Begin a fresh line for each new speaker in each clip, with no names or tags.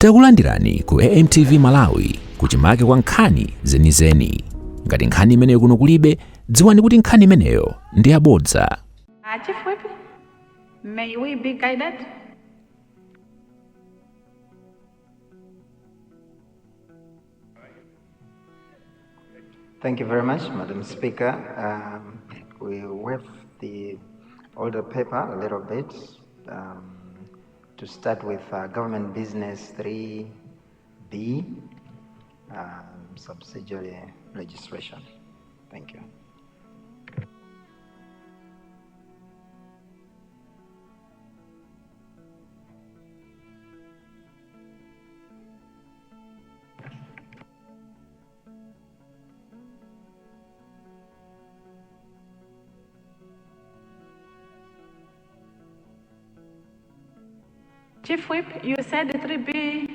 Takulandirani ku AMTV Malawi kuchimake kwa nkhani zenizeni. Ngati nkhani imeneyo kuno kulibe, dziwani kuti nkhani imeneyo ndi yabodza.
Chief Whip, may we be guided?
Thank you very much, Madam Speaker. We waive the order paper a little bit to start with Government Business 3B, subsidiary registration. Thank you.
Chief Whip, you said 3B.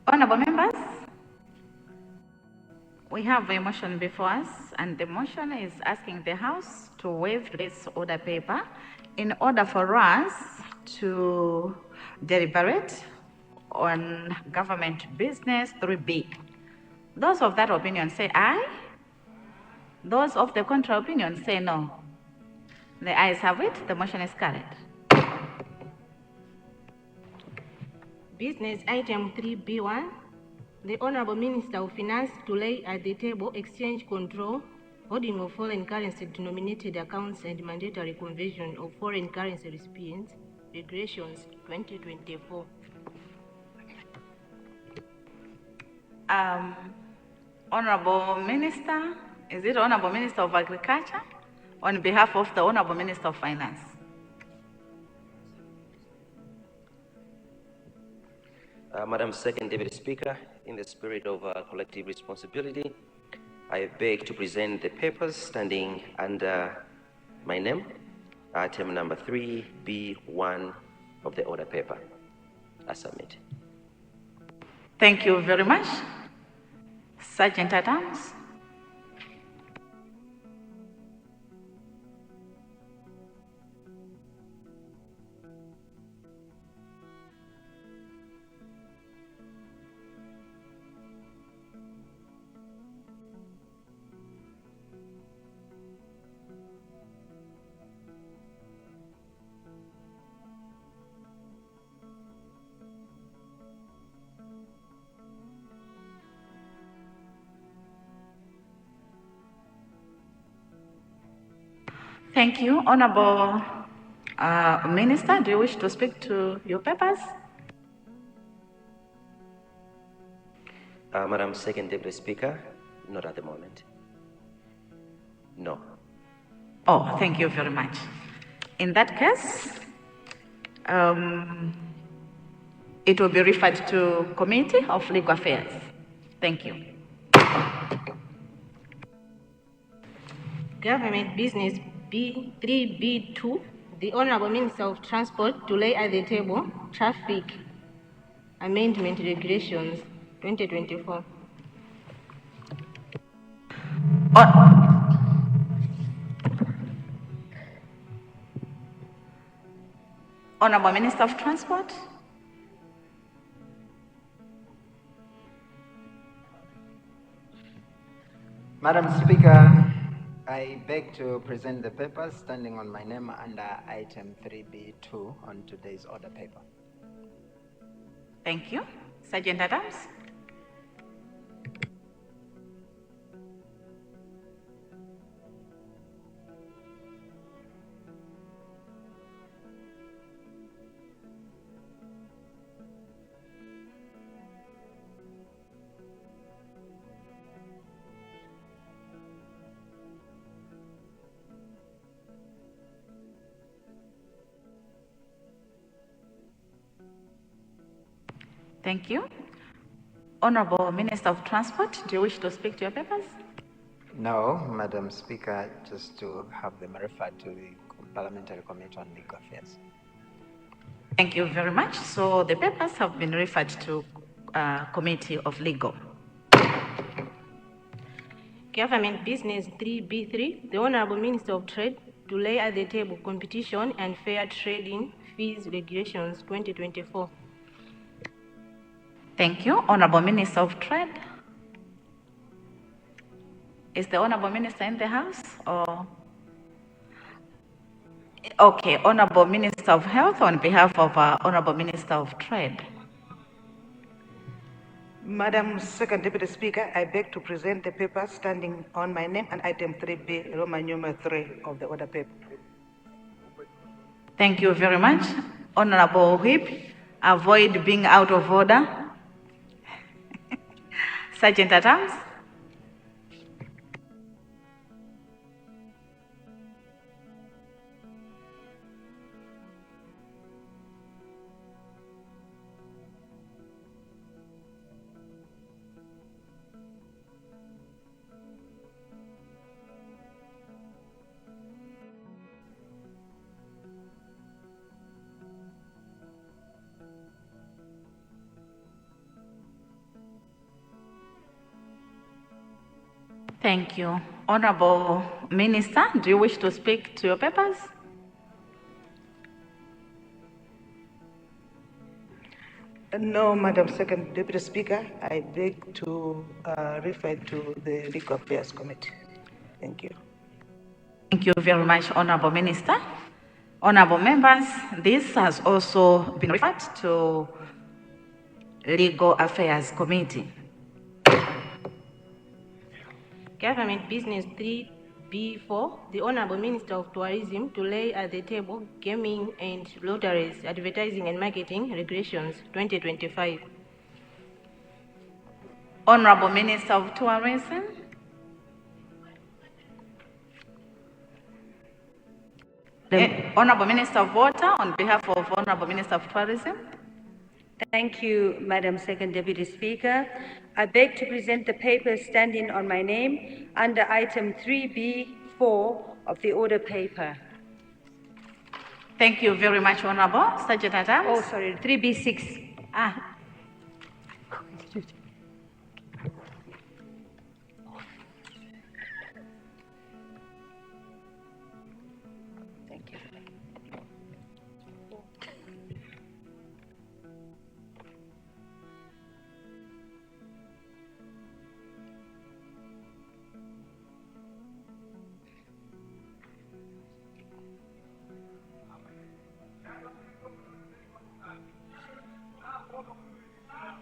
Honorable members, we have a motion before us, and the motion is asking the House to waive this order paper in order for us to deliberate on Government Business 3B. Those of that opinion say aye. Those of the contrary opinion say no. The ayes have it, the motion is carried.
Business item 3B1, the Honorable Minister of Finance to lay at the table exchange control, holding of foreign currency denominated accounts and mandatory conversion of foreign currency recipients, regulations 2024.
Honorable Minister, is it Honorable Minister of Agriculture on behalf of the Honorable Minister of Finance?
Madam Second Deputy Speaker, in the spirit of collective responsibility, I beg to present the papers standing under my name, item number 3B1 of the order paper. I submit.
Thank you very much. Sergeant at Arms. Thank you. Honorable Minister, do you wish to speak to your papers?
Madam Second Deputy Speaker, not at the moment. No.
Oh, thank you very much. In that case, it will be referred to Committee of Legal Affairs. Thank you.
Government Business 3B2, the Honorable Minister of Transport to lay at the table Traffic Amendment Regulations 2024.
Honorable Minister of Transport.
Madam Speaker, I beg to present the papers standing on my name under item 3B2 on today's order paper.
Thank you. Sergeant Adams. Thank you. Honorable Minister of Transport, do you wish to speak to your papers?
No, Madam Speaker, just to have them referred to the Parliamentary Committee on Legal Affairs.
Thank you very much. So the papers have been referred to Committee of Legal.
Government Business 3B3, the Honorable Minister of Trade to lay at the table Competition and Fair Trading Fees Regulations 2024.
Thank you. Honorable Minister of Trade. Is the Honorable Minister in the House or? Okay, Honorable Minister of Health on behalf of Honorable Minister of Trade.
Madam Second Deputy Speaker, I beg to present the paper standing on my name and item 3B, Roman numeral 3 of the order paper.
Thank you very much. Honorable Whip, avoid being out of order. Sergeant at Arms. Thank you. Honorable Minister, do you wish to speak to your papers?
No, Madam Second Deputy Speaker, I beg to refer to the Legal Affairs Committee. Thank you.
Thank you very much, Honorable Minister. Honorable members, this has also been referred to Legal Affairs Committee.
Government Business 3B4, the Honorable Minister of Tourism to lay at the table Gaming and Lotteries Advertising and Marketing Regulations 2025.
Honorable Minister of Tourism. Honorable Minister of Water on behalf of Honorable Minister of Tourism.
Thank you, Madam Second Deputy Speaker. I beg to present the papers standing on my name under item 3B4 of the order paper.
Thank you very much, Honorable. Sergeant at Arms.
Oh, sorry, 3B6.
Thank you.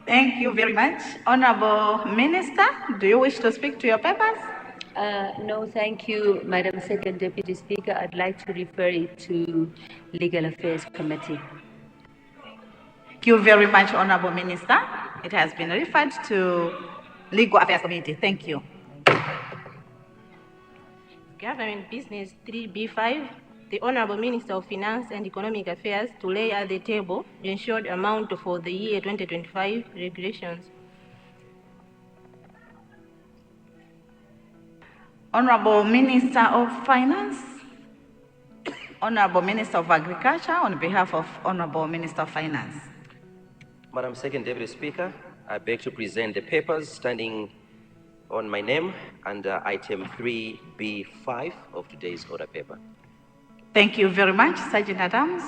Thank you very much. Honorable Minister, do you wish to speak to your papers?
No, thank you, Madam Second Deputy Speaker. I'd like to refer it to Legal Affairs Committee.
Thank you very much, Honorable Minister. It has been referred to Legal Affairs Committee. Thank you.
Government Business 3B5, the Honorable Minister of Finance and Economic Affairs to lay at the table the insured amount for the year 2025 regulations.
Honorable Minister of Finance, Honorable Minister of Agriculture on behalf of Honorable Minister of Finance.
Madam Second Deputy Speaker, I beg to present the papers standing on my name under item 3B5 of today's order paper.
Thank you very much, Sergeant at Arms.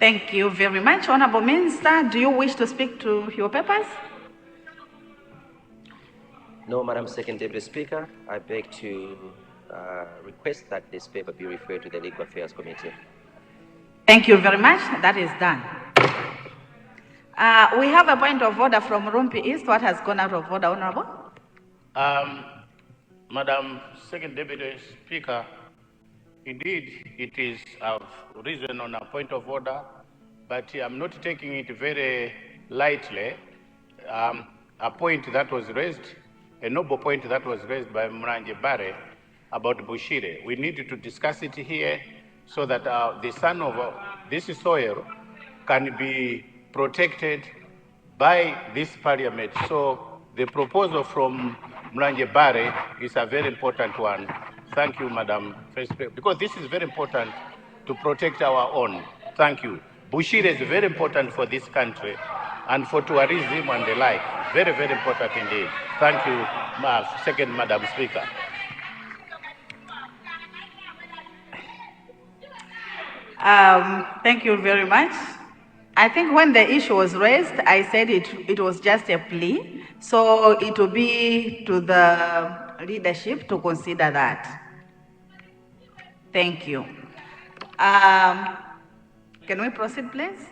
Thank you very much. Honorable Minister, do you wish to speak to your papers?
No, Madam Second Deputy Speaker, I beg to request that this paper be referred to the Legal Affairs Committee.
Thank you very much. That is done. We have a point of order from Rumpi East. What has gone out of order, Honorable?
Madam Second Deputy Speaker, indeed, it is of reason on a point of order, but I'm not taking it very lightly a point that was raised, a noble point that was raised by Mlanje Bare about Bushire. We need to discuss it here so that the son of this soil can be protected by this parliament. So the proposal from Mlanje Bare is a very important one. Thank you, Madam First Speaker, because this is very important to protect our own. Thank you. Bushire is very important for this country and for tourism and the like. Very, very important indeed. Thank you, second Madam Speaker.
Thank you very much. I think when the issue was raised, I said it was just a plea. So it will be to the leadership to consider that. Thank you. Can we proceed, please?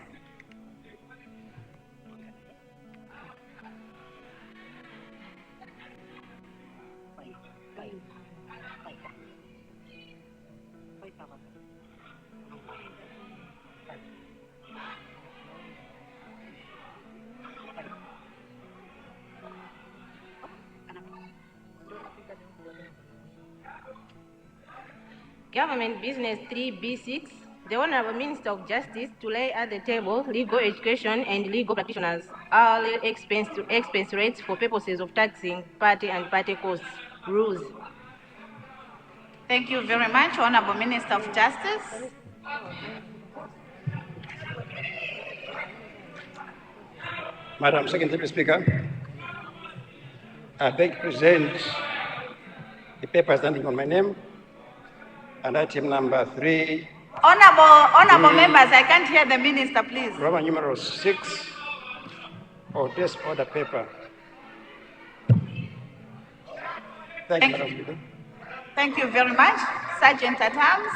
Government Business 3B6, the Honorable Minister of Justice to lay at the table legal education and legal practitioners hourly expense rates for purposes of taxing party and party costs rules.
Thank you very much, Honorable Minister of Justice.
Madam Second Deputy Speaker, I beg to present the paper standing on my name and item number 3.
Honorable members, I can't hear the minister, please.
Roman numeral 6 of this order paper. Thank you, Madam Speaker.
Thank you very much. Sergeant at Arms.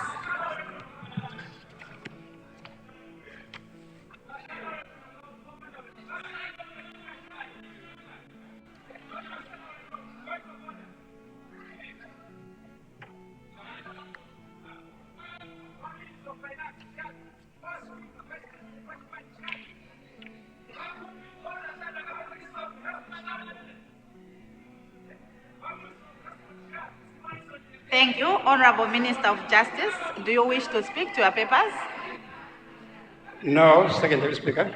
Thank you, Honorable Minister of Justice. Do you wish to speak to your papers?
No, Second Deputy Speaker.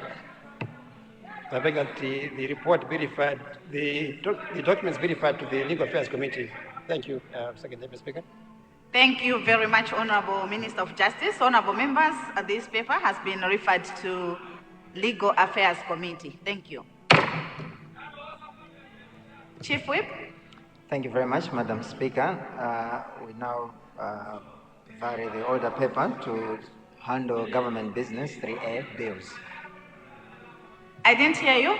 I beg that the report be referred, the documents be referred to the Legal Affairs Committee. Thank you, Second Deputy Speaker.
Thank you very much, Honorable Minister of Justice. Honorable members, this paper has been referred to Legal Affairs Committee. Thank you. Chief Whip.
Thank you very much, Madam Speaker. We now vary the order paper to handle government business 3A bills.
I didn't hear you.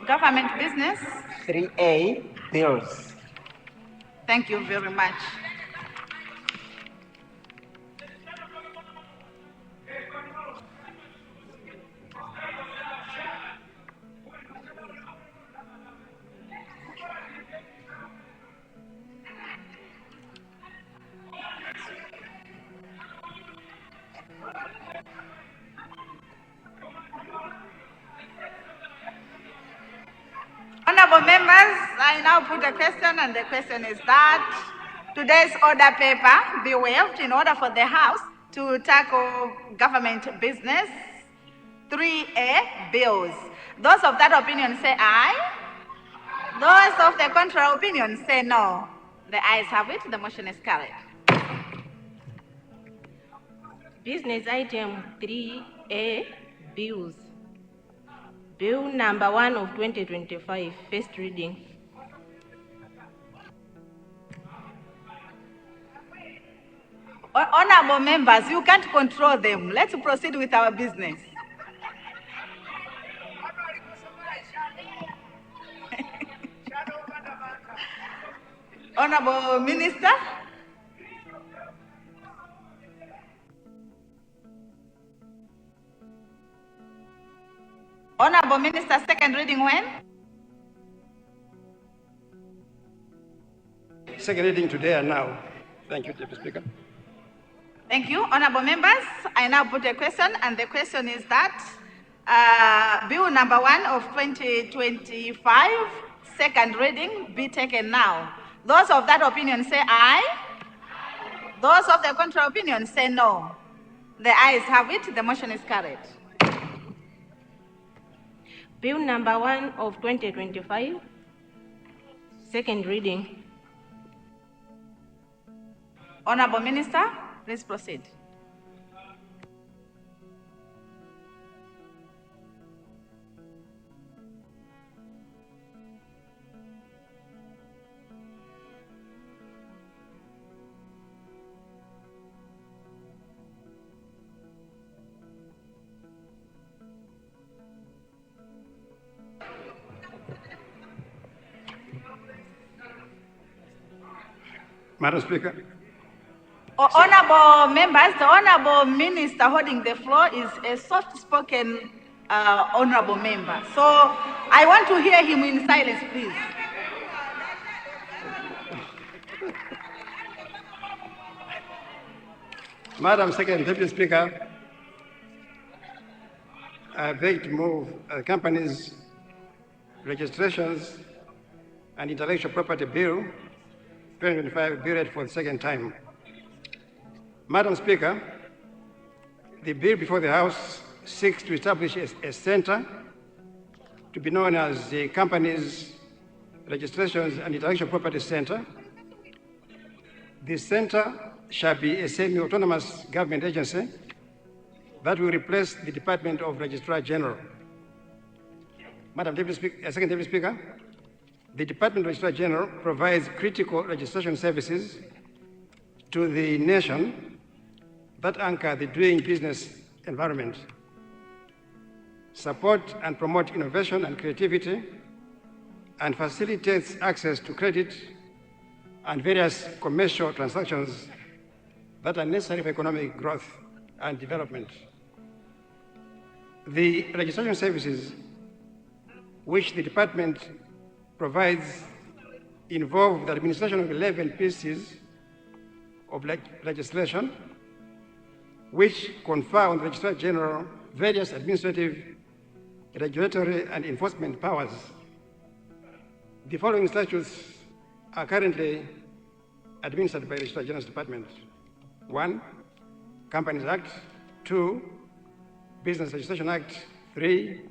Government business?
3A bills.
Thank you very much. Honorable members, I now put a question, and the question is that today's order paper be waived in order for the House to tackle government business 3A bills. Those of that opinion say aye. Those of the contrary opinion say no. The ayes have it. The motion is carried.
Business item 3A, bills. Bill number 1 of 2025, first reading.
Honorable members, you can't control them. Let's proceed with our business. Honorable Minister. Honorable Minister, second reading when?
Second reading today and now. Thank you, Deputy Speaker.
Thank you. Honorable members, I now put a question, and the question is that Bill number 1 of 2025, second reading, be taken now. Those of that opinion say aye. Those of the contrary opinion say no. The ayes have it, the motion is carried.
Bill number 1 of 2025, second reading.
Honorable Minister, please proceed.
Madam Speaker.
Honorable members, the Honorable Minister holding the floor is a soft-spoken Honorable member. So I want to hear him in silence, please.
Madam Second Deputy Speaker, I beg to move companies, registrations, and intellectual property bill 2025 be read for the second time. Madam Speaker, the bill before the House seeks to establish a center to be known as the Companies, Registrations, and Intellectual Property Center. This center shall be a semi-autonomous government agency that will replace the Department of Registrar General. Madam Second Deputy Speaker, the Department of Registrar General provides critical registration services to the nation that anchor the doing business environment, support and promote innovation and creativity, and facilitates access to credit and various commercial transactions that are necessary for economic growth and development. The registration services which the department provides involve the administration of 11 pieces of legislation which confer on the Registrar General various administrative, regulatory, and enforcement powers. The following statutes are currently administered by the Registrar General's Department. 1, Companies Act. 2, Business Registration Act. 3,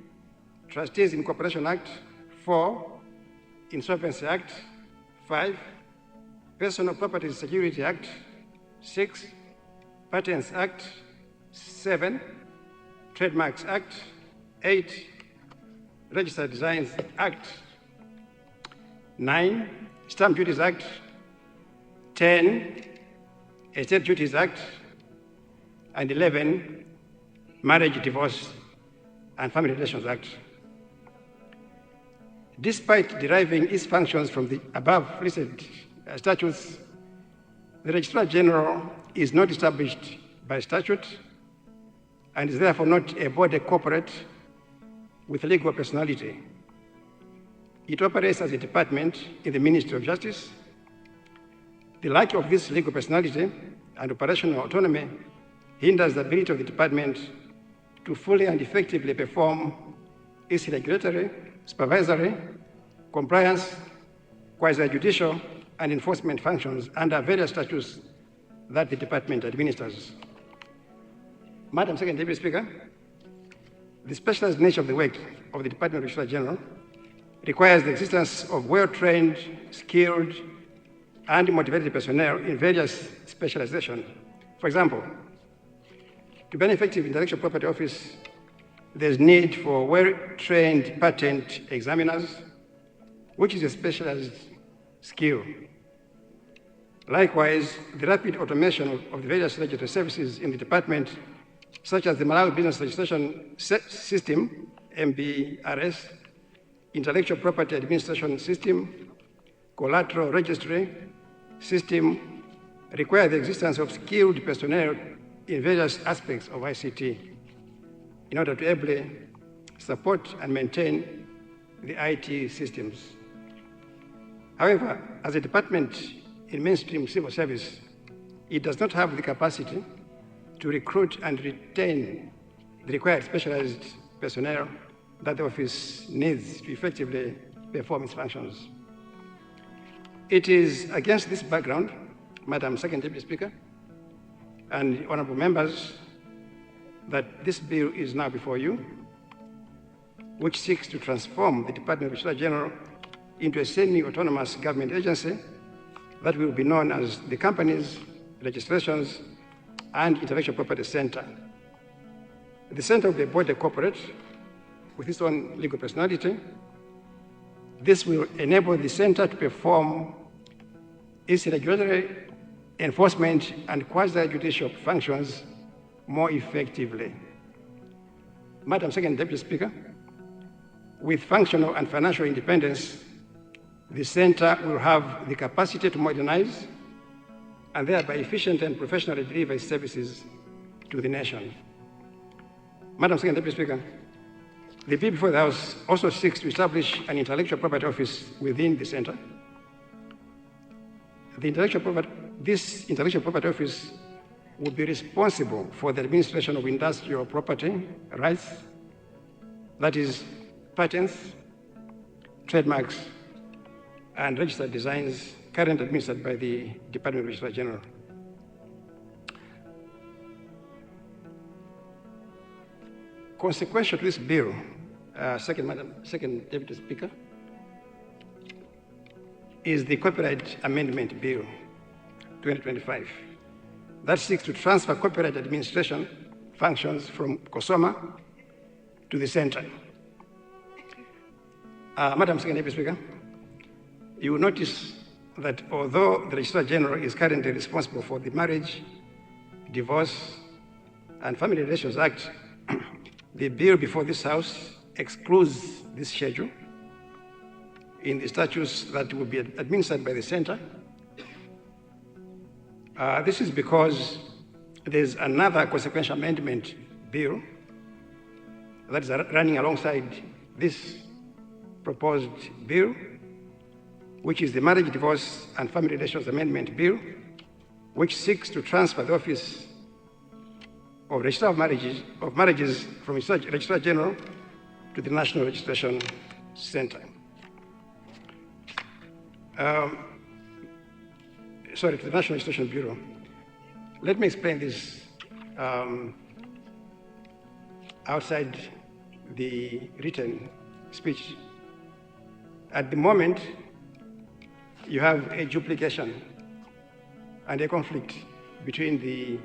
Trustees Incorporation Act. 4, Insolvency Act. 5, Personal Property Security Act. 6, Patents Act. 7, Trademarks Act. 8, Registered Designs Act. 9, Stamp Duties Act. 10, Estate Duties Act. And 11, Marriage, Divorce, and Family Relations Act. Despite deriving its functions from the above listed statutes, the Registrar General is not established by statute and is therefore not a body corporate with legal personality. It operates as a department in the Ministry of Justice. The lack of this legal personality and operational autonomy hinders the ability of the department to fully and effectively perform its regulatory, supervisory, compliance, quasi-judicial, and enforcement functions under various statutes that the department administers. Madam Second Deputy Speaker, the specialized nature of the work of the Department of Registrar General requires the existence of well-trained, skilled, and motivated personnel in various specializations. For example, to be an effective intellectual property office, there's need for well-trained patent examiners, which is a specialized skill. Likewise, the rapid automation of the various regulatory services in the department, such as the Malawi Business Registration System, MBRS, Intellectual Property Administration System, Collateral Registry System, require the existence of skilled personnel in various aspects of ICT in order to ably support and maintain the IT systems. However, as a department in mainstream civil service, it does not have the capacity to recruit and retain the required specialized personnel that the office needs to effectively perform its functions. It is against this background, Madam Second Deputy Speaker, and honorable members, that this bill is now before you, which seeks to transform the Department of Registrar General into a semi-autonomous government agency that will be known as the Companies, Registrations, and Intellectual Property Center. The center will be a body corporate with its own legal personality. This will enable the center to perform its regulatory, enforcement, and quasi-judicial functions more effectively. Madam Second Deputy Speaker, with functional and financial independence, the center will have the capacity to modernize and thereby efficiently and professionally deliver its services to the nation. Madam Second Deputy Speaker, the bill before the House also seeks to establish an intellectual property office within the center. This intellectual property office would be responsible for the administration of industrial property rights, that is, patents, trademarks, and registered designs currently administered by the Department of Registrar General. Consequential to this bill, Second Deputy Speaker, is the Copyright Amendment Bill 2025 that seeks to transfer copyright administration functions from COSOMA to the center. Madam Second Deputy Speaker, you will notice that although the Registrar General is currently responsible for the Marriage, Divorce, and Family Relations Act, the bill before this House excludes this schedule in the statutes that will be administered by the center. This is because there's another consequential amendment bill that is running alongside this proposed bill, which is the Marriage, Divorce, and Family Relations Amendment Bill, which seeks to transfer the office of Registrar of Marriages from Registrar General to the National Registration Center. To the National Registration Bureau. Let me explain this outside the written speech. At the moment, you have a duplication and a conflict between the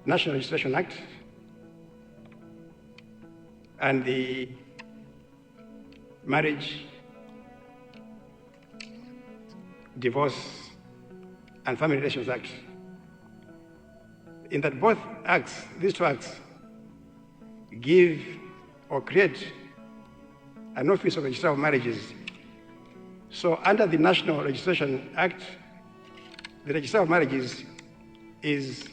National Registration Act and the Marriage, Divorce, and Family Relations Act. In that both acts, these two acts, give or create an office of Registrar of Marriages. So under the National Registration Act, the Registrar of Marriages is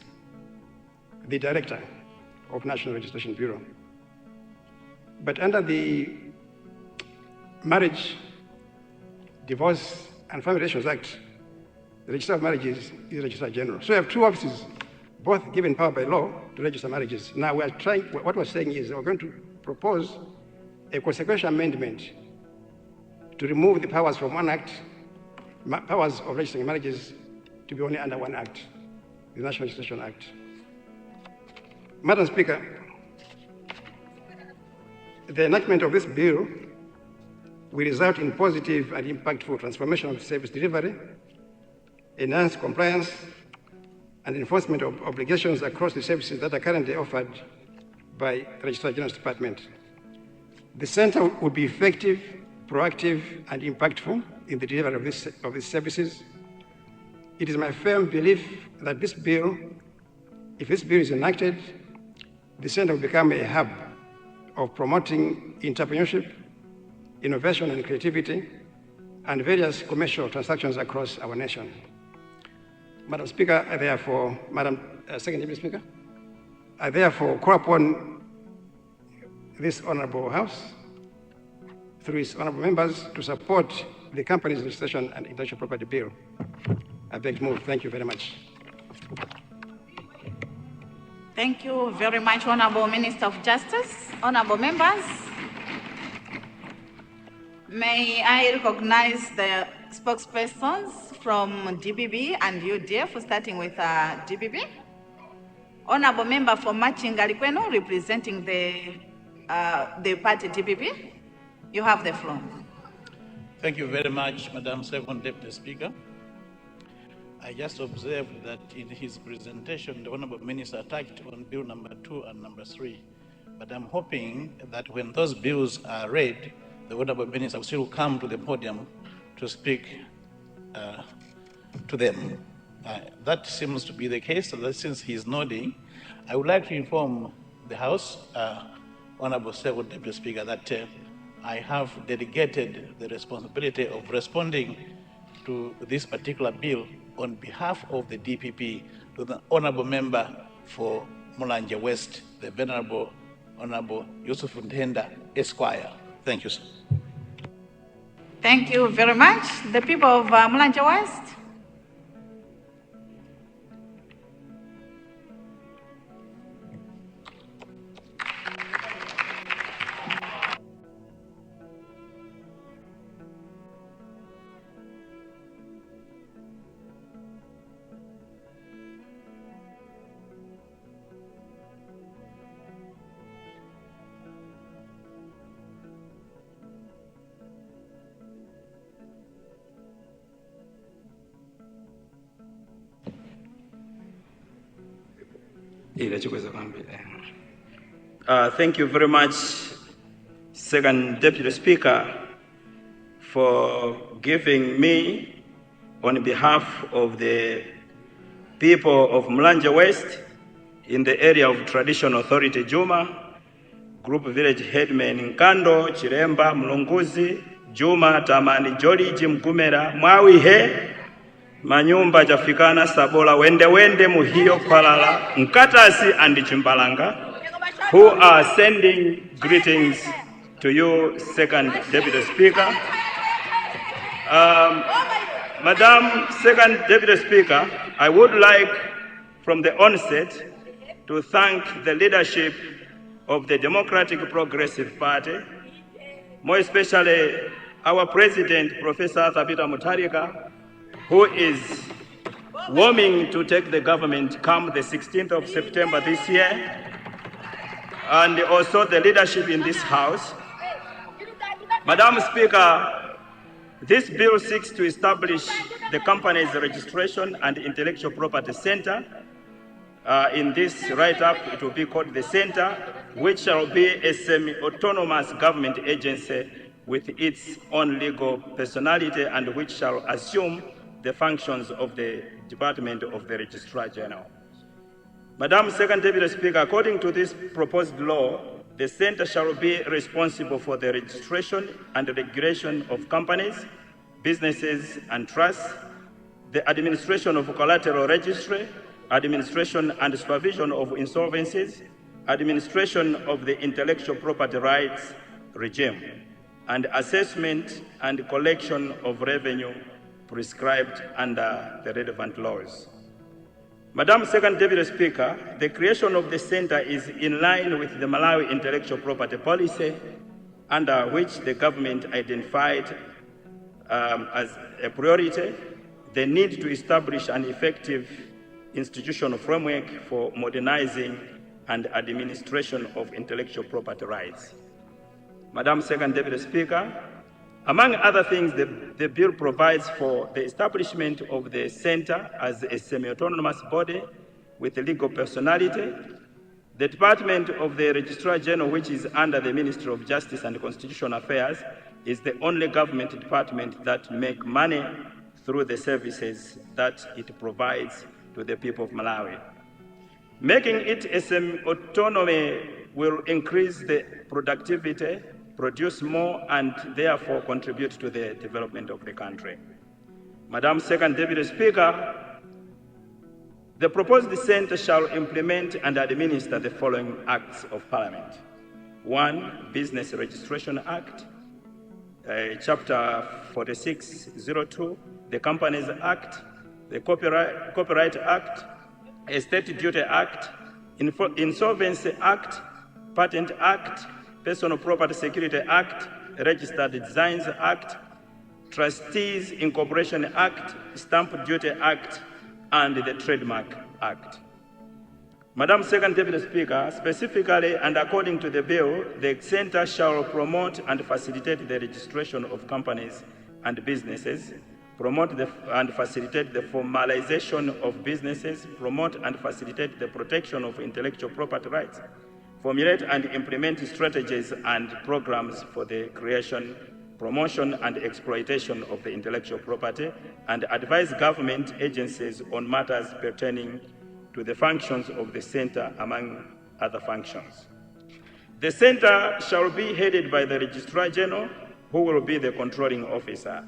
the director of National Registration Bureau. But under the Marriage, Divorce, and Family Relations Act, the Registrar of Marriages is Registrar General. So you have two offices, both given power by law to register marriages. Now what we're saying is we're going to propose a consequential amendment to remove the powers from one act, powers of registering marriages, to be only under one act, the National Registration Act. Madam Speaker, the enactment of this bill will result in positive and impactful transformation of service delivery, enhanced compliance, and enforcement of obligations across the services that are currently offered by the Registrar General's Department. The center will be effective, proactive, and impactful in the delivery of these services. It is my firm belief that this bill, if this bill is enacted, the center will become a hub of promoting entrepreneurship, innovation and creativity, and various commercial transactions across our nation. Madam Speaker, Madam Second Deputy Speaker, I therefore call upon this honorable House, through its honorable members, to support the Companies Registration and Intellectual Property Bill. I beg to move. Thank you very much.
Thank you very much, Honorable Minister of Justice. Honorable members, may I recognize the spokespersons from DBB and UDF, starting with DBB. Honorable Member for Machinga Likweno, representing the party DBB. You have the floor.
Thank you very much, Madam Second Deputy Speaker. I just observed that in his presentation, the Honorable Minister touched on Bill number 2 and number 3. But I'm hoping that when those bills are read, the Honorable Minister will still come to the podium to speak to them. That seems to be the case, so that since he's nodding, I would like to inform the House, Honorable Second Deputy Speaker, that I have delegated the responsibility of responding to this particular bill on behalf of the DPP to the Honorable Member for Mulanje West, the Venerable Honorable Yusuf Ntenda, Esquire. Thank you, sir.
Thank you very much. The people of Mulanje West.
Thank you very much, Second Deputy Speaker, for giving me, on behalf of the people of Mulanje West, in the area of Traditional Authority Juma, Group Village Headman Nkando, Chiremba, Mlunguzi, Juma, Tamani, Joliji, Mgumera, Mwawihe, Manyumba, Jafikana, Sabola, Wende, Muhio, Kwalala, Nkatasi, and Chimbalanga, who are sending greetings to you, Second Deputy Speaker. Madam Second Deputy Speaker, I would like from the onset to thank the leadership of the Democratic Progressive Party, more especially our President, Professor Thabita Mutharika, who is warming to take the government come the 16th of September this year, and also the leadership in this House. Madam Speaker, this bill seeks to establish the company's registration and intellectual property center. In this write-up, it will be called the center, which shall be a semi-autonomous government agency with its own legal personality and which shall assume the functions of the Department of the Registrar General. Madam Second Deputy Speaker, according to this proposed law, the center shall be responsible for the registration and regulation of companies, businesses, and trusts, the administration of collateral registry, administration and supervision of insolvencies, administration of the intellectual property rights regime, and assessment and collection of revenue prescribed under the relevant laws. Madam Second Deputy Speaker, the creation of the center is in line with the Malawi intellectual property policy, under which the government identified as a priority the need to establish an effective institutional framework for modernizing and administration of intellectual property rights. Madam Second Deputy Speaker, among other things, the bill provides for the establishment of the center as a semi-autonomous body with a legal personality. The Department of the Registrar General, which is under the Ministry of Justice and Constitutional Affairs, is the only government department that makes money through the services that it provides to the people of Malawi. Making it a semi-autonomy will increase the productivity, produce more, and therefore contribute to the development of the country. Madam Second Deputy Speaker, the proposed center shall implement and administer the following acts of Parliament. 1, Business Registration Act, Chapter 4602, the Companies Act, the Copyright Act, Estate Duty Act, Insolvency Act, Patent Act, Personal Property Security Act, Registered Designs Act, Trustees Incorporation Act, Stamp Duty Act, and the Trademark Act. Madam Second Deputy Speaker, specifically and according to the bill, the Center shall promote and facilitate the registration of companies and businesses, promote and facilitate the formalization of businesses, promote and facilitate the protection of intellectual property rights, formulate and implement strategies and programs for the creation, promotion, and exploitation of the intellectual property, and advise government agencies on matters pertaining to the functions of the Center, among other functions. The Center shall be headed by the Registrar General, who will be the controlling officer.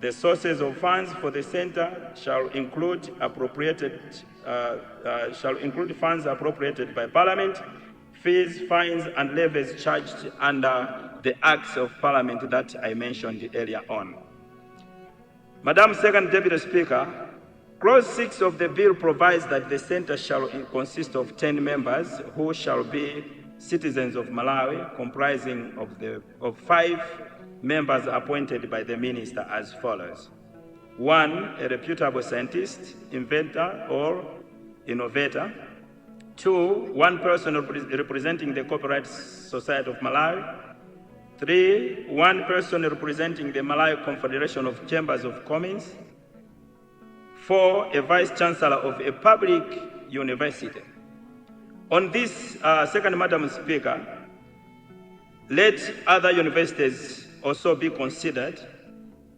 The sources of funds for the Center shall include funds appropriated by Parliament, fees, fines, and levies charged under the Acts of Parliament that I mentioned earlier on. Madam Second Deputy Speaker, Clause 6 of the bill provides that the Center shall consist of 10 members who shall be citizens of Malawi, comprising of 5 members appointed by the Minister as follows. 1, a reputable scientist, inventor, or innovator. 2, 1 person representing the Copyright Society of Malawi. 3, 1 person representing the Malawi Confederation of Chambers of Commerce. 4, a vice-chancellor of a public university. On this, second, Madam Speaker, let other universities also be considered,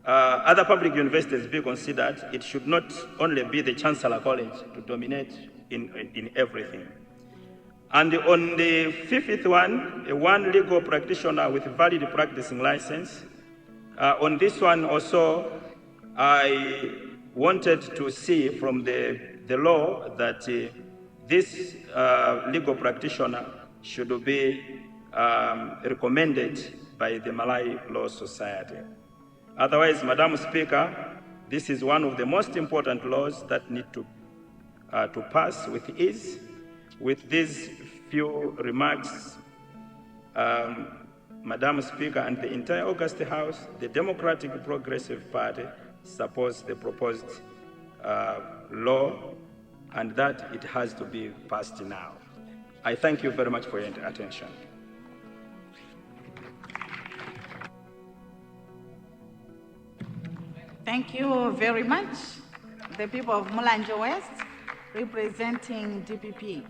other public universities be considered. It should not only be the Chancellor College to dominate in everything. And on the 5th one, one legal practitioner with valid practicing license. On this one also, I wanted to see from the law that this legal practitioner should be recommended by the Malawi Law Society. Otherwise, Madam Speaker, this is one of the most important laws that need to pass with ease. With these few remarks, Madam Speaker and the entire August House, the Democratic Progressive Party supports the proposed law, and that it has to be passed now. I thank you very much for your attention.
Thank you very much. The people of Mulanje West, representing DPP.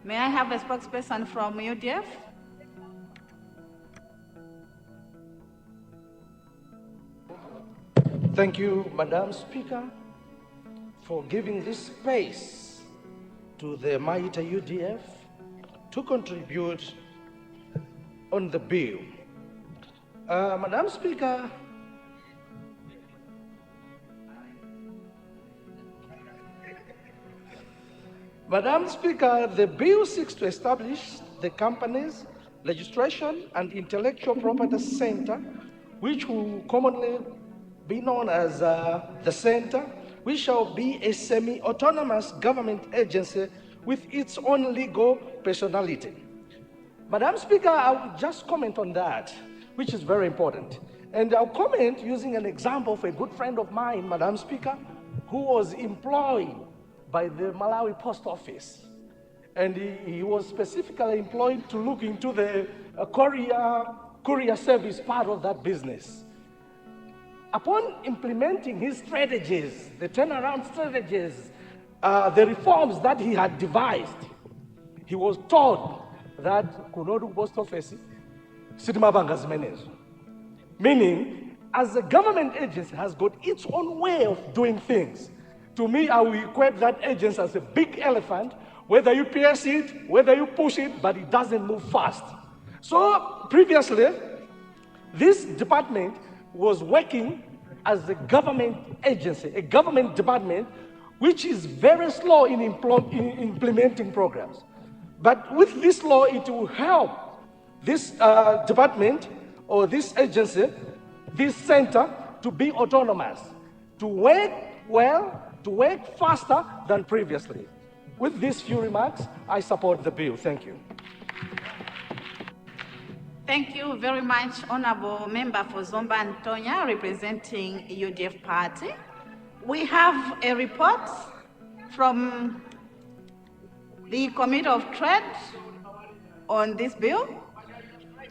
May I have a spokesperson from UDF?
Thank you, Madam Speaker, for giving this space to the mighty UDF to contribute on the bill. Madam Speaker, the bill seeks to establish the company's registration and intellectual property center, which will commonly be known as the Center, which shall be a semi-autonomous government agency with its own legal personality. Madam Speaker, I will just comment on that, which is very important. And I'll comment using an example of a good friend of mine, Madam Speaker, who was employed by the Malawi Post Office. And he was specifically employed to look into the courier service part of that business. Upon implementing his strategies, the turnaround strategies, the reforms that he had devised, he was told that Kunodu Post Office, meaning, as a government agency has got its own way of doing things. To me, I will equate that agency as a big elephant, whether you pierce it, whether you push it, but it doesn't move fast. So previously, this department was working as a government agency, a government department, which is very slow in implementing programs. But with this law, it will help this department or this agency, this center, to be autonomous, to work well, to work faster than previously. With these few remarks, I support the bill. Thank you.
Thank you very much, Honorable Member for Zomba Antonia, representing UDF Party. We have a report from the Committee of Trade on this bill.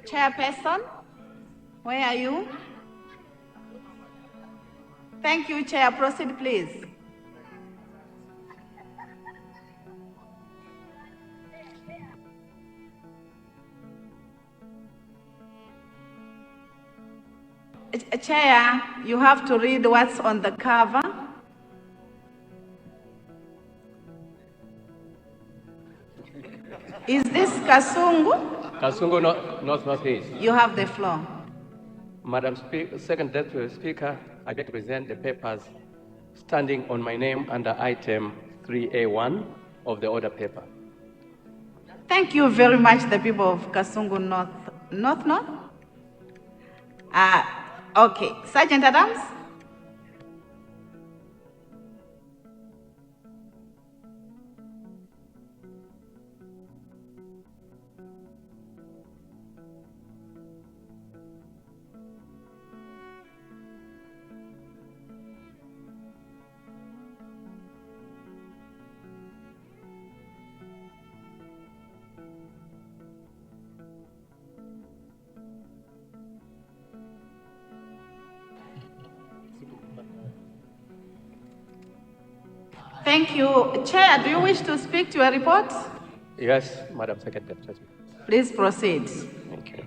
Chairperson, where are you? Thank you, Chair. Proceed, please. Chair, you have to read what's on the cover. Is this Kasungu?
Kasungu, Northeast.
You have the floor.
Madam Second Deputy Speaker, I beg to present the papers standing on my name under item 3A1 of the order paper.
Thank you very much, the people of Kasungu North. Okay, Sergeant Adams. Thank you. Chair, do you wish to speak to a report?
Yes, Madam Second Deputy Speaker.
Please proceed.
Thank you.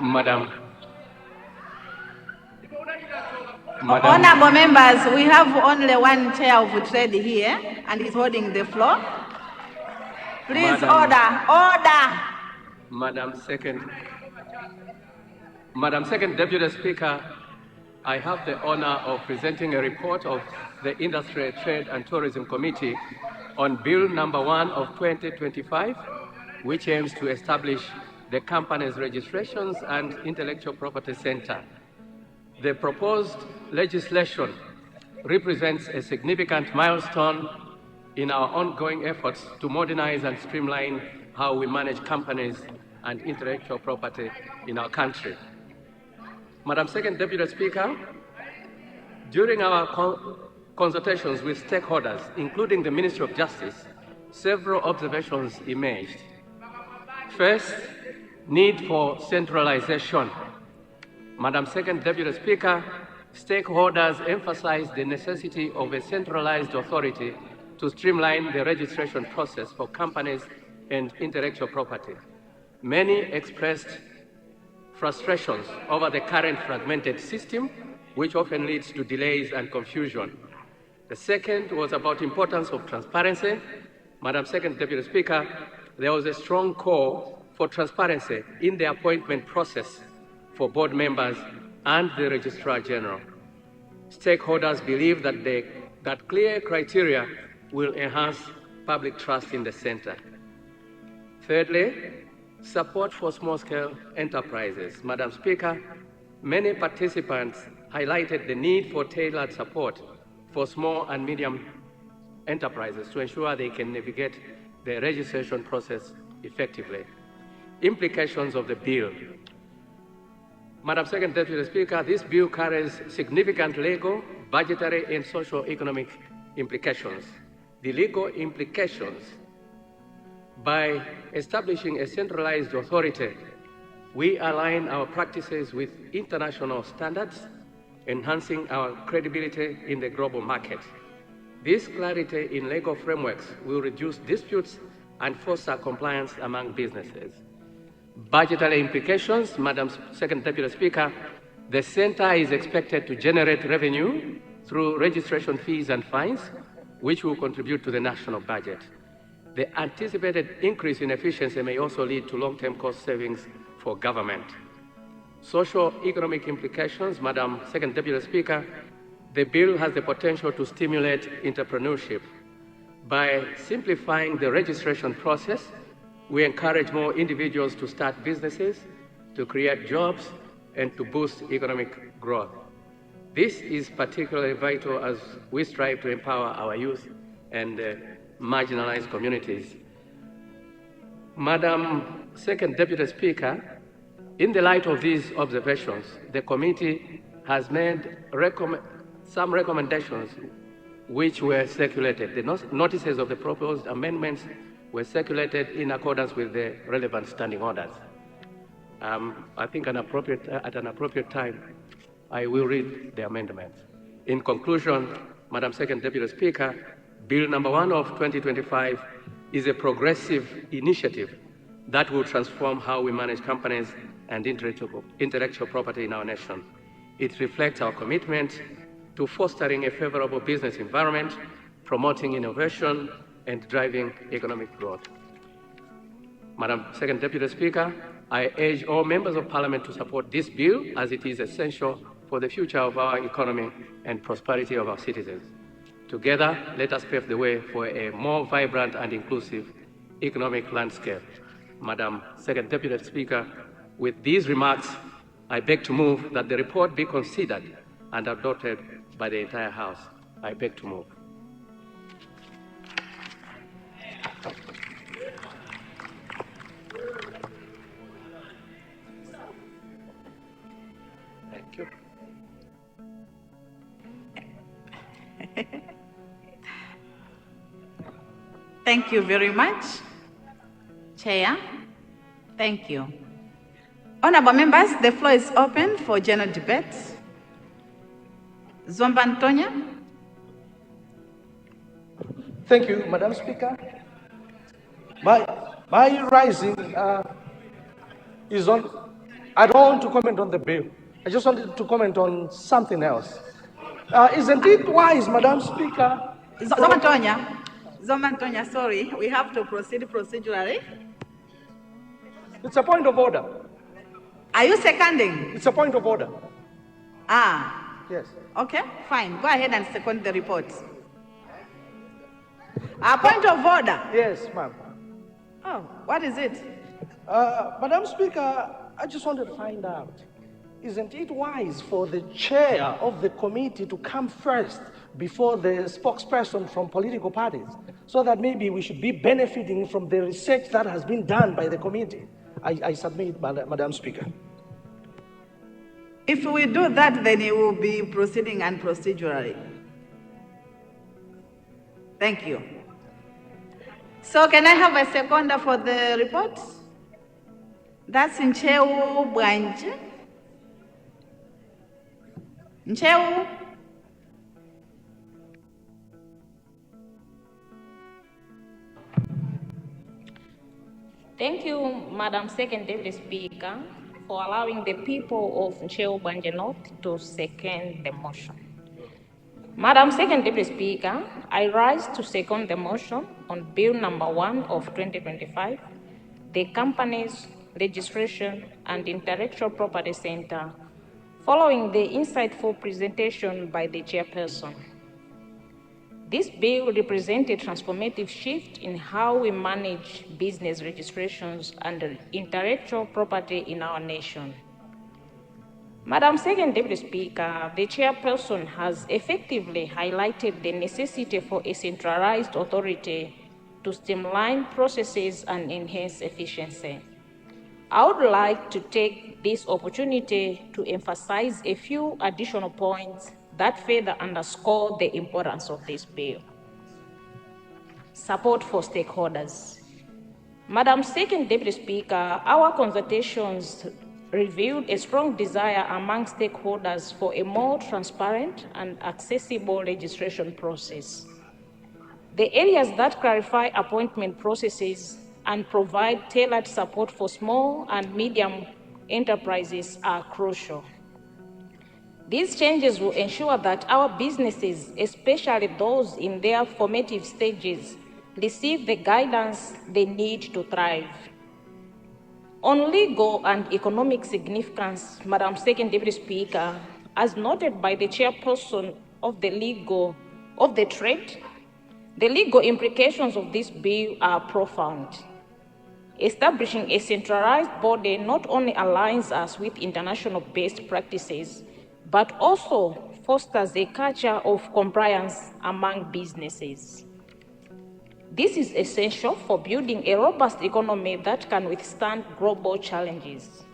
Madam.
Honorable members, we have only one chair of trade here, and he's holding the floor. Please, order.
Madam Second Deputy Speaker, I have the honor of presenting a report of the Industry, Trade and Tourism Committee on Bill number 1 of 2025, which aims to establish the Companies Registrations and Intellectual Property Center. The proposed legislation represents a significant milestone in our ongoing efforts to modernize and streamline how we manage companies and intellectual property in our country. Madam Second Deputy Speaker, during our consultations with stakeholders, including the Ministry of Justice, several observations emerged. First, need for centralization. Madam Second Deputy Speaker, stakeholders emphasized the necessity of a centralized authority to streamline the registration process for companies and intellectual property. Many expressed frustrations over the current fragmented system, which often leads to delays and confusion. The second was about the importance of transparency. Madam Second Deputy Speaker, there was a strong call for transparency in the appointment process for board members and the Registrar General. Stakeholders believe that clear criteria will enhance public trust in the center. Thirdly, support for small-scale enterprises. Madam Speaker, many participants highlighted the need for tailored support for small and medium enterprises to ensure they can navigate the registration process effectively. Implications of the bill. Madam Second Deputy Speaker, this bill carries significant legal, budgetary, and socio-economic implications. The legal implications: by establishing a centralized authority, we align our practices with international standards, enhancing our credibility in the global market. This clarity in legal frameworks will reduce disputes and foster compliance among businesses. Budgetary implications, Madam Second Deputy Speaker, the center is expected to generate revenue through registration fees and fines, which will contribute to the national budget. The anticipated increase in efficiency may also lead to long-term cost savings for government. Socio-economic implications, Madam Second Deputy Speaker, the bill has the potential to stimulate entrepreneurship. By simplifying the registration process, we encourage more individuals to start businesses, to create jobs, and to boost economic growth. This is particularly vital as we strive to empower our youth and marginalized communities. Madam Second Deputy Speaker, in the light of these observations, the committee has made some recommendations which were circulated. The notices of the proposed amendments were circulated in accordance with the relevant standing orders. I think at an appropriate time, I will read the amendments. In conclusion, Madam Second Deputy Speaker, Bill number 1 of 2025 is a progressive initiative that will transform how we manage companies and intellectual property in our nation. It reflects our commitment to fostering a favorable business environment, promoting innovation, and driving economic growth. Madam Second Deputy Speaker, I urge all members of Parliament to support this bill as it is essential for the future of our economy and prosperity of our citizens. Together, let us pave the way for a more vibrant and inclusive economic landscape. Madam Second Deputy Speaker, with these remarks, I beg to move that the report be considered and adopted by the entire House. I beg to move. Thank you.
Thank you very much, Chair. Thank you. Honorable members, the floor is open for general debate. Zomba Antonia.
Thank you, Madam Speaker. My rising is on, I don't want to comment on the bill. I just wanted to comment on something else. Isn't it wise, Madam Speaker?
Zomba Antonia, sorry, we have to proceed procedurally.
It's a point of order.
Are you seconding?
It's a point of order.
Yes. Okay, fine. Go ahead and second the report. A point of order.
Yes, ma'am.
Oh, what is it?
Madam Speaker, I just wanted to find out, isn't it wise for the chair of the committee to come first before the spokesperson from political parties, so that maybe we should be benefiting from the research that has been done by the committee? I submit, Madam Speaker.
If we do that, then it will be proceeding and procedurally. Thank you. So can I have a seconder for the report? That's Ncheu Bwanje. Ncheu.
Thank you, Madam Second Deputy Speaker, for allowing the people of Ncheu Bwanje North to second the motion. Madam Second Deputy Speaker, I rise to second the motion on Bill number 1 of 2025, the Companies Registration and Intellectual Property Center, following the insightful presentation by the chairperson. This bill represents a transformative shift in how we manage business registrations and intellectual property in our nation. Madam Second Deputy Speaker, the chairperson has effectively highlighted the necessity for a centralized authority to streamline processes and enhance efficiency. I would like to take this opportunity to emphasize a few additional points that further underscore the importance of this bill. Support for stakeholders. Madam Second Deputy Speaker, our consultations revealed a strong desire among stakeholders for a more transparent and accessible registration process. The areas that clarify appointment processes, and provide tailored support for small and medium enterprises are crucial. These changes will ensure that our businesses, especially those in their formative stages, receive the guidance they need to thrive. On legal and economic significance, Madam Second Deputy Speaker, as noted by the chairperson of the trade, the legal implications of this bill are profound. Establishing a centralized body not only aligns us with international best practices, but also fosters a culture of compliance among businesses. This is essential for building a robust economy that can withstand global challenges.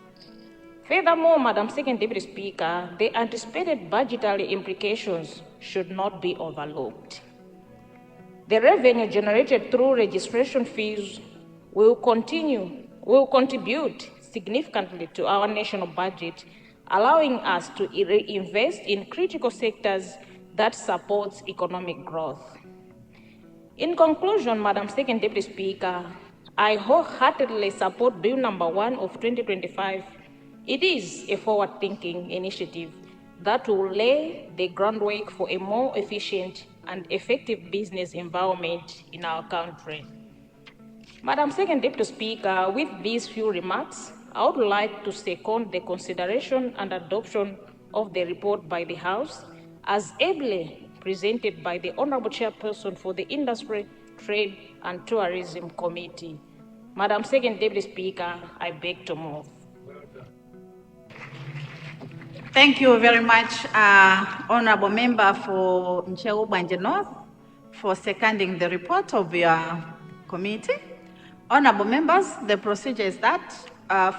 Furthermore, Madam Second Deputy Speaker, the anticipated budgetary implications should not be overlooked. The revenue generated through registration fees will contribute significantly to our national budget, allowing us to reinvest in critical sectors that support economic growth. In conclusion, Madam Second Deputy Speaker, I wholeheartedly support Bill number 1 of 2025. It is a forward-thinking initiative that will lay the groundwork for a more efficient and effective business environment in our country. Madam Second Deputy Speaker, with these few remarks, I would like to second the consideration and adoption of the report by the House as ably presented by the Honorable Chairperson for the Industry, Trade and Tourism Committee. Madam Second Deputy Speaker, I beg to move.
Thank you very much, Honorable Member for Nchewu-Bwanje North, for seconding the report of your committee. Honorable members, the procedure is that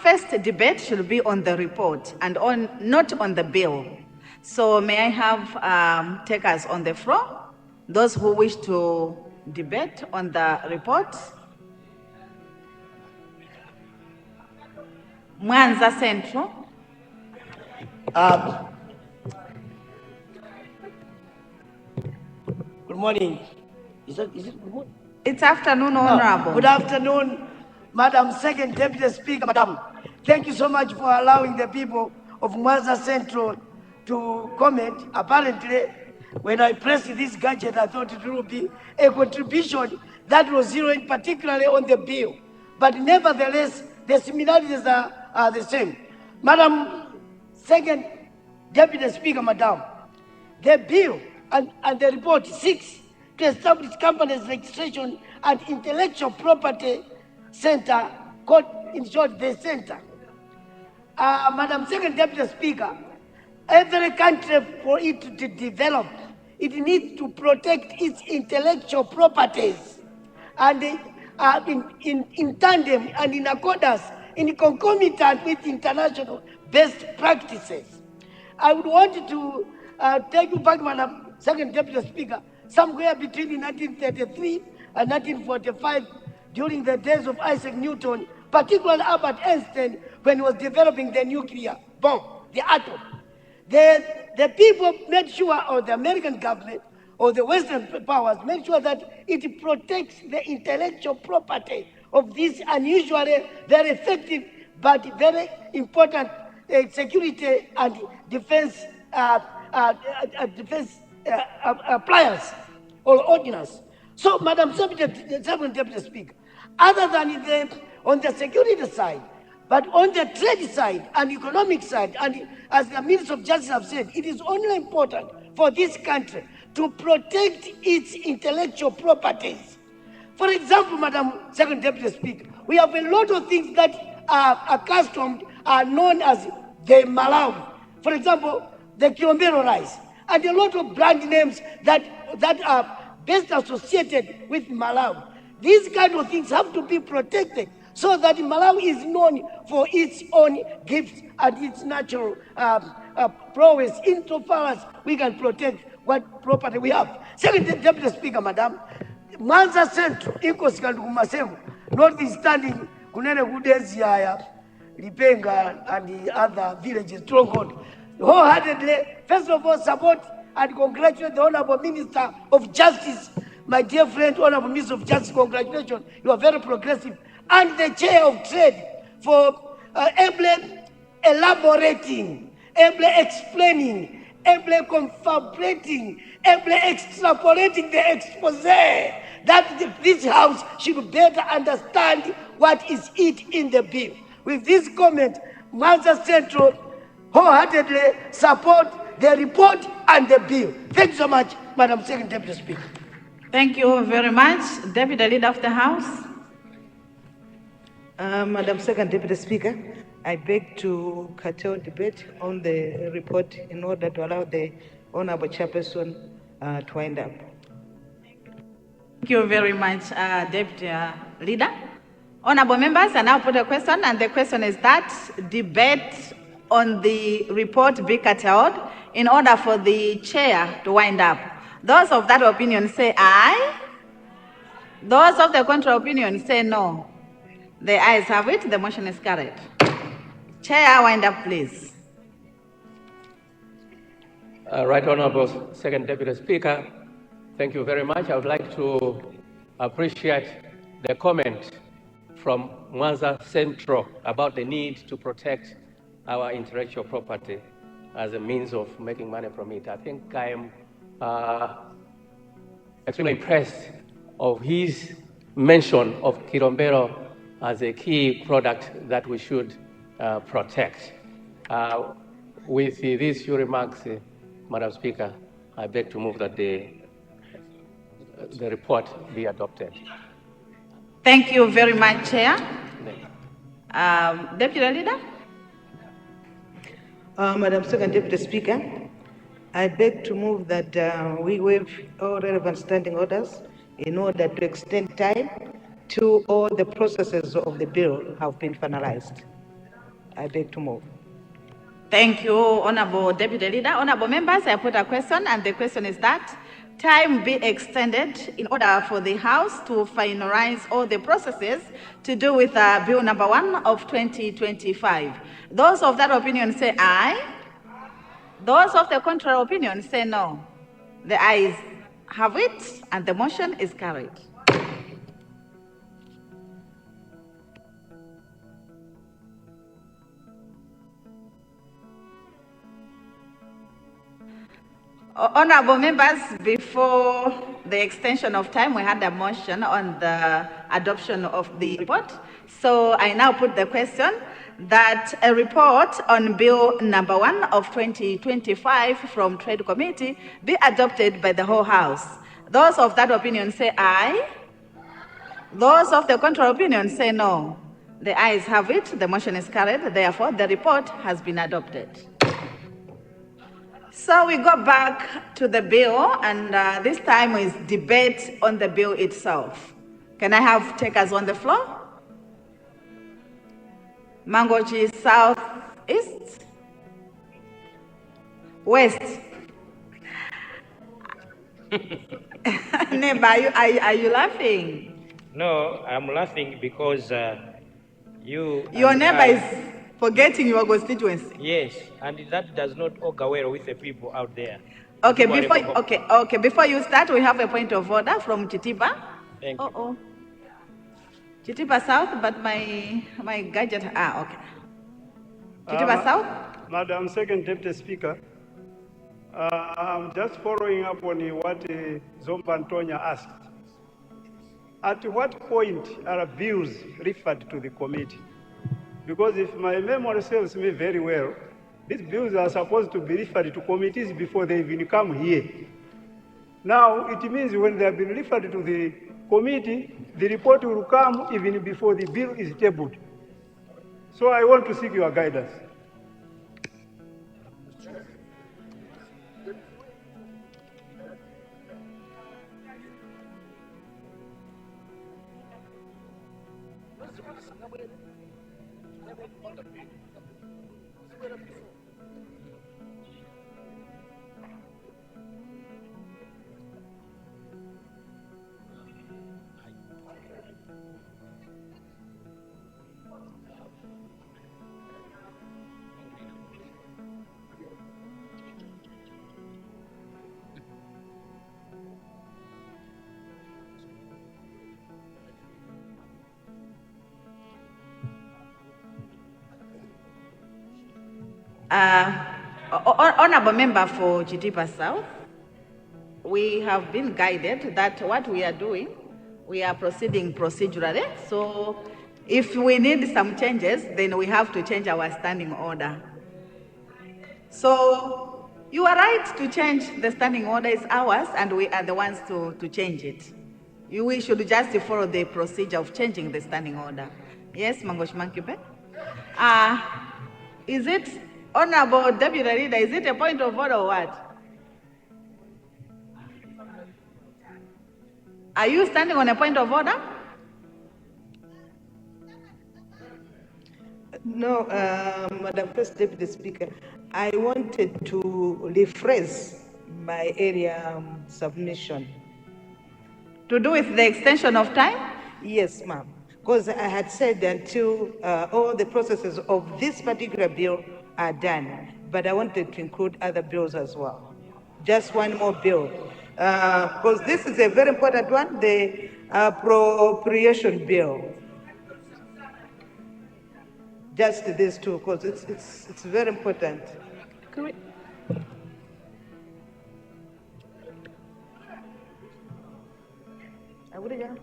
first debate should be on the report and not on the bill. So may I have takers on the floor, those who wish to debate on the report? Mwanza Central.
Good morning. Is it good morning?
It's afternoon, Honorable.
Good afternoon, Madam Second Deputy Speaker. Madam, thank you so much for allowing the people of Mwanza Central to comment. Apparently, when I pressed this gadget, I thought it would be a contribution that was zeroing particularly on the bill. But nevertheless, the similarities are the same. Madam Second Deputy Speaker, Madam, the bill and the report seeks to establish companies registration and intellectual property center, called in short the center. Madam Second Deputy Speaker, every country, for it to develop, it needs to protect its intellectual properties, and in tandem and in accordance, in concomitant with international best practices. I would want to take you back, Madam Second Deputy Speaker, somewhere between 1933 and 1945, during the days of Isaac Newton, particularly Albert Einstein, when he was developing the nuclear bomb, the atom. The people made sure, or the American government, or the Western powers, made sure that it protects the intellectual property of this unusually very effective but very important security and defense appliance or ordinance. So, Madam Second Deputy Speaker, other than on the security side, but on the trade side and economic side, and as the Minister of Justice have said, it is only important for this country to protect its intellectual properties. For example, Madam Second Deputy Speaker, we have a lot of things that are known as the Malawi. For example, the Kiombero rice, and a lot of brand names that are best associated with Malawi. These kind of things have to be protected so that Malawi is known for its own gifts and its natural prowess, insofar as we can protect what property we have. Second Deputy Speaker, Madam, Mwanza Central, Inkosikandi Kumaseko, notwithstanding Kunene Kudeziyaya, Lipenga, and the other villages, stronghold, wholeheartedly, first of all, support and congratulate the Honorable Minister of Justice, my dear friend, Honorable Minister of Justice, congratulations. You are very progressive. and the chair of trade for ably elaborating, ably explaining, ably confabulating, ably extrapolating the expose that this House should better understand what is it in the bill. With this comment, Mwanza Central wholeheartedly support the report and the bill. Thank you so much, Madam Second Deputy Speaker.
Thank you very much. Deputy Leader of the House.
Madam Second Deputy Speaker, I beg to curtail debate on the report in order to allow the Honorable Chairperson to wind up.
Thank you very much, Deputy Leader. Honorable members, I now put a question, and the question is that debate on the report be curtailed in order for the chair to wind up. Those of that opinion say aye. Those of the contrary opinion say no. The ayes have it, the motion is carried. Chair, wind up, please.
Right Honorable Second Deputy Speaker, thank you very much. I would like to appreciate the comment from Mwanza Central about the need to protect our intellectual property as a means of making money from it. I think I am extremely impressed of his mention of Kilombero as a key product that we should protect. With these few remarks, Madam Speaker, I beg to move that the report be adopted.
Thank you very much, Chair. Deputy Leader?
Madam Second Deputy Speaker, I beg to move that we waive all relevant standing orders in order to extend time till all the processes of the bill have been finalized. I beg to move.
Thank you, Honorable Deputy Leader. Honorable members, I put a question, and the question is that time be extended in order for the House to finalize all the processes to do with Bill number 1 of 2025. Those of that opinion say aye. Those of the contrary opinion say no. The ayes have it, and the motion is carried. Honorable members, before the extension of time, we had a motion on the adoption of the report. So I now put the question that a report on Bill number 1 of 2025 from Trade Committee be adopted by the whole House. Those of that opinion say aye. Those of the contrary opinion say no. The ayes have it, the motion is carried, therefore the report has been adopted. So we go back to the bill, and this time is debate on the bill itself. Can I have takers on the floor? Mangochi, South, East, West. Neighbor, are you laughing?
No, I'm laughing because
Your neighbor is forgetting your constituency.
Yes, and that does not augur well with the people out there.
Okay, before you start, we have a point of order from Chitipa.
Thank you.
Chitipa South, but my gadget, okay. Chitipa South?
Madam Second Deputy Speaker, I'm just following up on what Zomba Antonia asked. At what point are bills referred to the committee? Because if my memory serves me very well, these bills are supposed to be referred to committees before they even come here. Now, it means when they have been referred to the committee, the report will come even before the bill is tabled. So I want to seek your guidance.
Honorable Member for Chitipa South, we have been guided that what we are doing, we are proceeding procedurally. So if we need some changes, then we have to change our standing order. So you are right to change the standing order, is ours, and we are the ones to change it. We should just follow the procedure of changing the standing order. Yes, Mangosh Mankipe? Is it, Honorable Deputy Leader, is it a point of order or what? Are you standing on a point of order?
No, Madam First Deputy Speaker, I wanted to rephrase my area submission.
To do with the extension of time?
Yes, ma'am. Because I had said until all the processes of this particular bill are done, but I wanted to include other bills as well. Just one more bill. Because this is a very important one, the appropriation bill. Just these two, because it's very important.
Correct. I would have.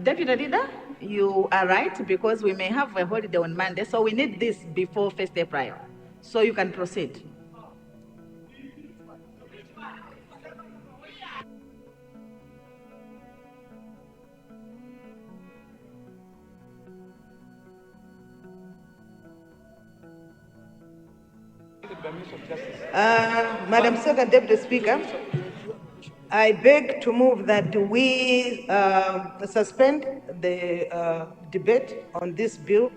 Deputy Leader, you are right, because we may have a holiday on Monday, so we need this before 1st April. So you can proceed.
Madam Second Deputy Speaker, I beg to move that we suspend the debate on this bill,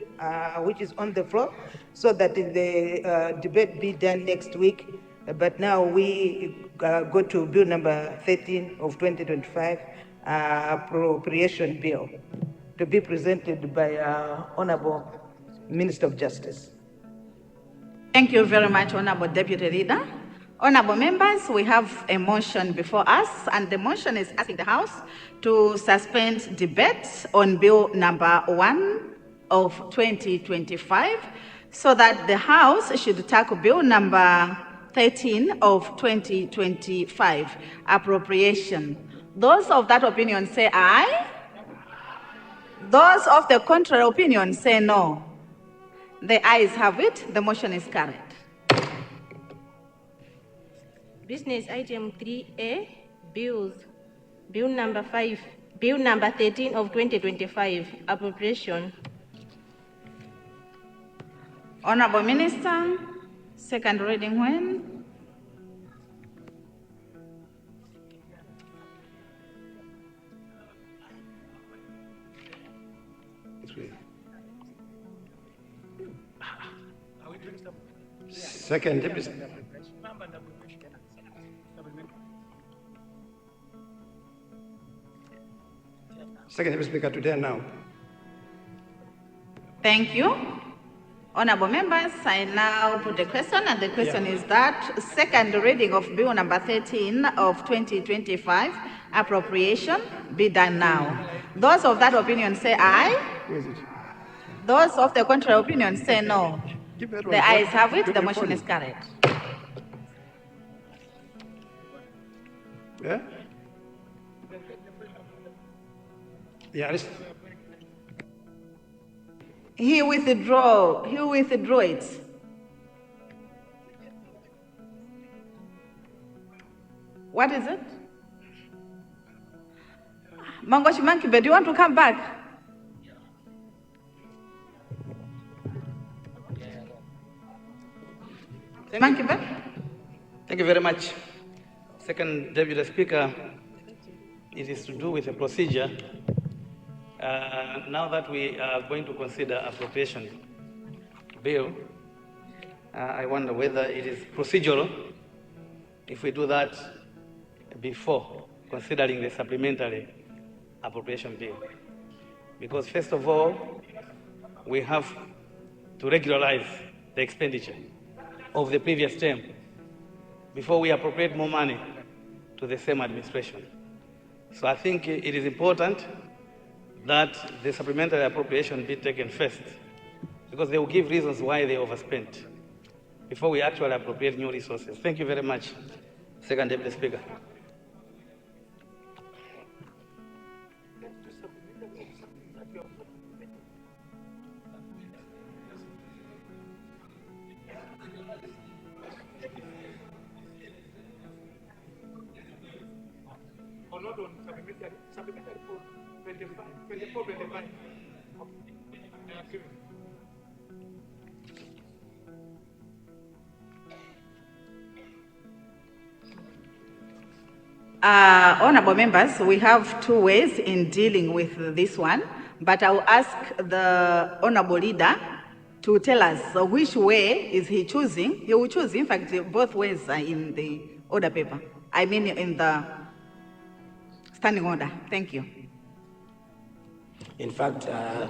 which is on the floor, so that the debate be done next week. But now we go to bill number 13 of 2025, appropriation bill, to be presented by Honorable Minister of Justice.
Thank you very much, Honorable Deputy Leader. Honorable members, we have a motion before us, and the motion is asking the House to suspend debate on Bill number 1 of 2025, so that the House should tackle Bill number 13 of 2025, appropriation. Those of that opinion say aye. Those of the contrary opinion say no. The ayes have it. The motion is carried.
Business item 3A, bills. Bill number 5, Bill number 13 of 2025, appropriation.
Honorable Minister, second reading when?
Second Deputy Speaker, today and now.
Thank you. Honorable members, I now put the question, and the question is that second reading of Bill number 13 of 2025, appropriation, be done now. Those of that opinion say aye.
Where is it?
Those of the contrary opinion say no. The ayes have it. The motion is carried.
Yeah? Yes.
He withdraw it. What is it? Mangoshi Mankibe, do you want to come back? Mankibe?
Thank you very much. Second Deputy Speaker, it is to do with the procedure. Now that we are going to consider appropriation bill, I wonder whether it is procedural if we do that before considering the supplementary appropriation bill. Because first of all, we have to regularize the expenditure of the previous term before we appropriate more money to the same administration. So I think it is important that the supplementary appropriation be taken first, because they will give reasons why they overspent before we actually appropriate new resources. Thank you very much, Second Deputy Speaker.
Honorable members, we have two ways in dealing with this one, but I will ask the honorable leader to tell us which way is he choosing. He will choose, in fact, both ways are in the order paper. I mean in the standing order. Thank you.
In fact, I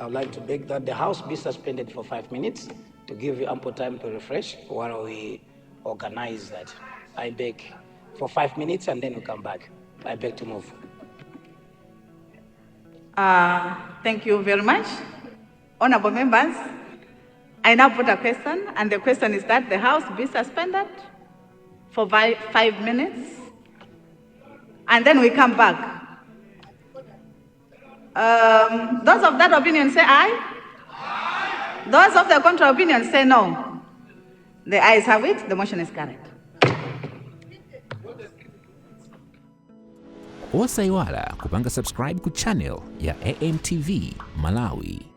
would like to beg that the House be suspended for 5 minutes to give you ample time to refresh while we organize that. I beg for 5 minutes and then we come back. I beg to move.
Thank you very much. Honorable members, I now put a question, and the question is that the House be suspended for 5 minutes, and then we come back. Those of that opinion say aye. Aye. Those of the contrary opinion say no. The ayes have it, the motion is carried.
Osaiwala kupanga subscribe ku channel ya AMTV Malawi.